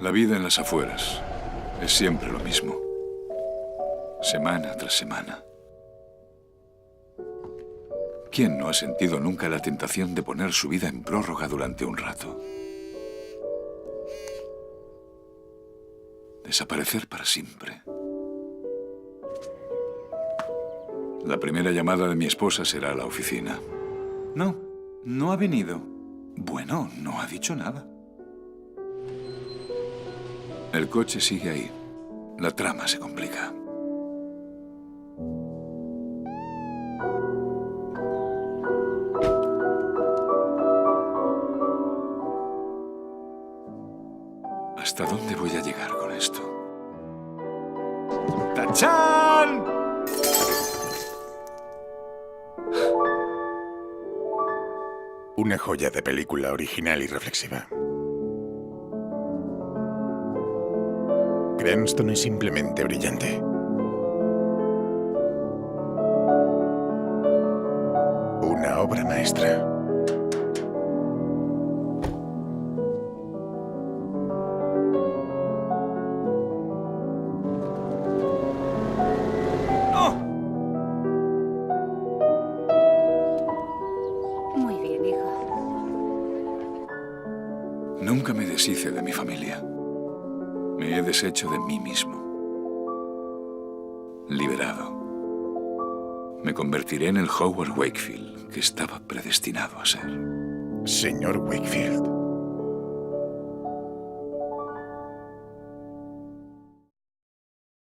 La vida en las afueras es siempre lo mismo, semana tras semana. ¿Quién no ha sentido nunca la tentación de poner su vida en prórroga durante un rato? Desaparecer para siempre. La primera llamada de mi esposa será a la oficina. No, no ha venido. Bueno, no ha dicho nada. El coche sigue ahí. La trama se complica. ¿Hasta dónde voy a llegar con esto? ¡Tachán! Una joya de película original y reflexiva. Cranston es simplemente brillante. Una obra maestra. Muy bien, hijo. Nunca me deshice de mi familia. Me he deshecho de mí mismo. Liberado. Me convertiré en el Howard Wakefield que estaba predestinado a ser. Señor Wakefield.